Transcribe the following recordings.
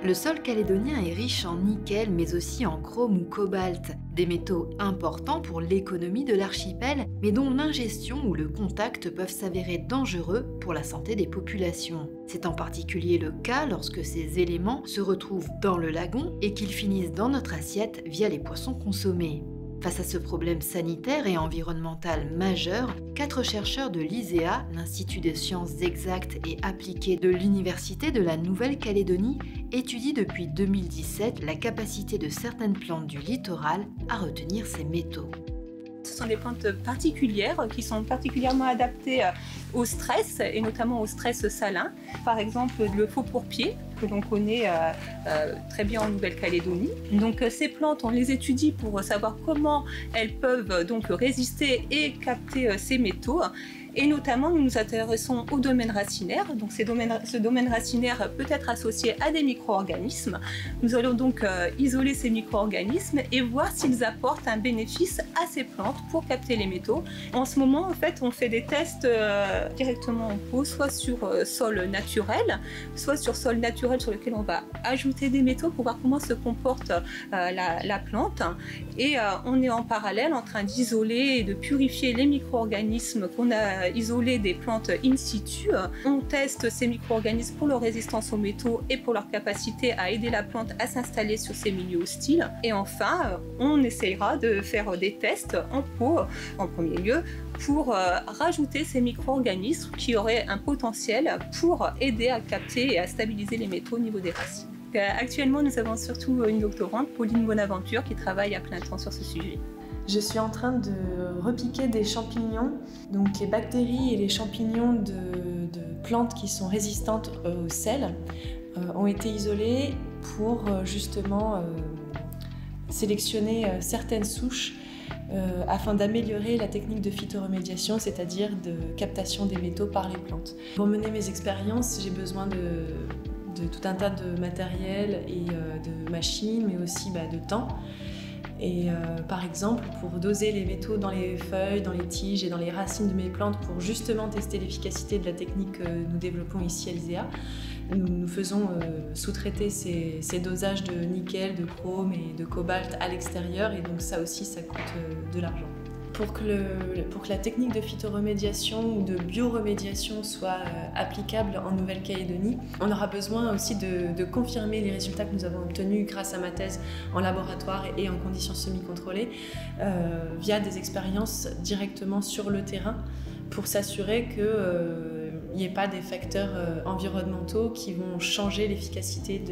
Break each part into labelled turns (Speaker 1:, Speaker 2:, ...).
Speaker 1: Le sol calédonien est riche en nickel mais aussi en chrome ou cobalt, des métaux importants pour l'économie de l'archipel mais dont l'ingestion ou le contact peuvent s'avérer dangereux pour la santé des populations. C'est en particulier le cas lorsque ces éléments se retrouvent dans le lagon et qu'ils finissent dans notre assiette via les poissons consommés. Face à ce problème sanitaire et environnemental majeur, 4 chercheurs de l'ISEA, l'Institut des sciences exactes et appliquées de l'Université de la Nouvelle-Calédonie, étudient depuis 2017 la capacité de certaines plantes du littoral à retenir ces métaux.
Speaker 2: Ce sont des plantes particulières qui sont particulièrement adaptées au stress et notamment au stress salin. Par exemple, le faux-pourpier que l'on connaît très bien en Nouvelle-Calédonie. Donc ces plantes, on les étudie pour savoir comment elles peuvent donc résister et capter ces métaux. Et notamment, nous nous intéressons au domaine racinaire. Donc ce domaine racinaire peut être associé à des micro-organismes. Nous allons donc isoler ces micro-organismes et voir s'ils apportent un bénéfice à ces plantes pour capter les métaux. En ce moment, en fait, on fait des tests directement en pot, soit sur sol naturel, soit sur sol naturel sur lequel on va ajouter des métaux pour voir comment se comporte la plante. Et on est en parallèle en train d'isoler et de purifier les micro-organismes qu'on a isolés des plantes in situ. On teste ces micro-organismes pour leur résistance aux métaux et pour leur capacité à aider la plante à s'installer sur ces milieux hostiles. Et enfin, on essayera de faire des tests en pot en premier lieu pour rajouter ces micro-organismes qui auraient un potentiel pour aider à capter et à stabiliser les métaux au niveau des racines. Actuellement, nous avons surtout une doctorante, Pauline Bonaventure, qui travaille à plein temps sur ce sujet.
Speaker 3: Je suis en train de repiquer des champignons. Donc les bactéries et les champignons de plantes qui sont résistantes au sel ont été isolés pour justement sélectionner certaines souches afin d'améliorer la technique de phytoremédiation, c'est-à-dire de captation des métaux par les plantes. Pour mener mes expériences, j'ai besoin de tout un tas de matériel et de machines, mais aussi de temps. Et par exemple, pour doser les métaux dans les feuilles, dans les tiges et dans les racines de mes plantes pour justement tester l'efficacité de la technique que nous développons ici à l'ISEA, nous faisons sous-traiter ces dosages de nickel, de chrome et de cobalt à l'extérieur et donc ça aussi, ça coûte de l'argent. Pour que la technique de phytoremédiation ou de bioremédiation soit applicable en Nouvelle-Calédonie, on aura besoin aussi de confirmer les résultats que nous avons obtenus grâce à ma thèse en laboratoire et en conditions semi-contrôlées via des expériences directement sur le terrain pour s'assurer qu'il n'y ait pas des facteurs environnementaux qui vont changer l'efficacité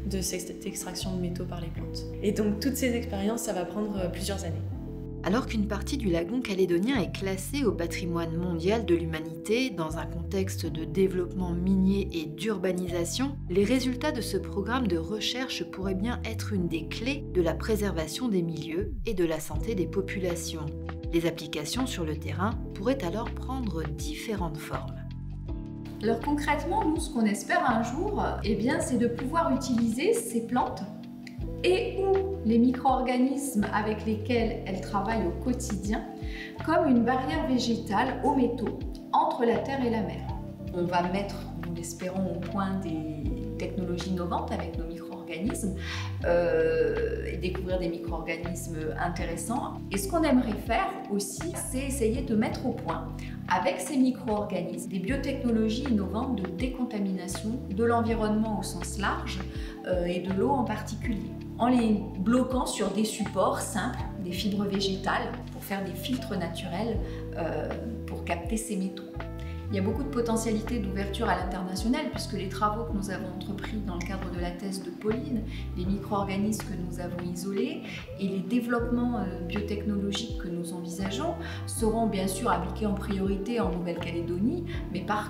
Speaker 3: de cette extraction de métaux par les plantes. Et donc toutes ces expériences, ça va prendre plusieurs années.
Speaker 1: Alors qu'une partie du lagon calédonien est classée au patrimoine mondial de l'humanité dans un contexte de développement minier et d'urbanisation, les résultats de ce programme de recherche pourraient bien être une des clés de la préservation des milieux et de la santé des populations. Les applications sur le terrain pourraient alors prendre différentes formes.
Speaker 4: Alors concrètement, nous, ce qu'on espère un jour, c'est de pouvoir utiliser ces plantes et ou les micro-organismes avec lesquels elles travaillent au quotidien comme une barrière végétale aux métaux entre la terre et la mer. On va mettre, nous l'espérons, au point des technologies innovantes avec nos micro-organismes et découvrir des micro-organismes intéressants. Et ce qu'on aimerait faire aussi, c'est essayer de mettre au point avec ces micro-organismes des biotechnologies innovantes de décontamination de l'environnement au sens large et de l'eau en particulier, en les bloquant sur des supports simples, des fibres végétales, pour faire des filtres naturels pour capter ces métaux. Il y a beaucoup de potentialités d'ouverture à l'international puisque les travaux que nous avons entrepris dans le cadre de la thèse de Pauline, les micro-organismes que nous avons isolés et les développements biotechnologiques que nous envisageons seront bien sûr appliqués en priorité en Nouvelle-Calédonie, mais pas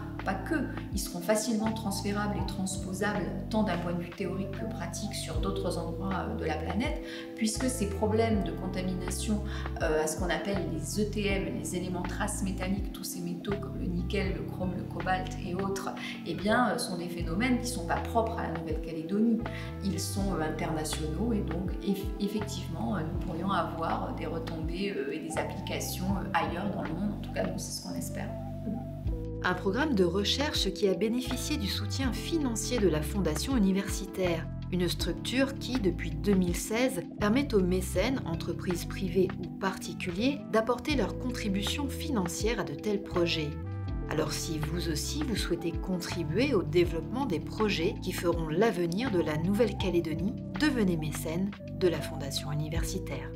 Speaker 4: que. Ils seront facilement transférables et transposables tant d'un point de vue théorique que pratique sur d'autres endroits de la planète, puisque ces problèmes de contamination à ce qu'on appelle les ETM, les éléments traces métalliques, tous ces métaux comme le nickel, le chrome, le cobalt et autres, sont des phénomènes qui ne sont pas propres à la Nouvelle-Calédonie. Ils sont internationaux et donc effectivement nous pourrions avoir des retombées et des applications ailleurs dans le monde. En tout cas, nous, c'est ce qu'on espère.
Speaker 1: Un programme de recherche qui a bénéficié du soutien financier de la Fondation universitaire, une structure qui, depuis 2016, permet aux mécènes, entreprises privées ou particuliers, d'apporter leur contribution financière à de tels projets. Alors si vous aussi vous souhaitez contribuer au développement des projets qui feront l'avenir de la Nouvelle-Calédonie, devenez mécène de la Fondation universitaire.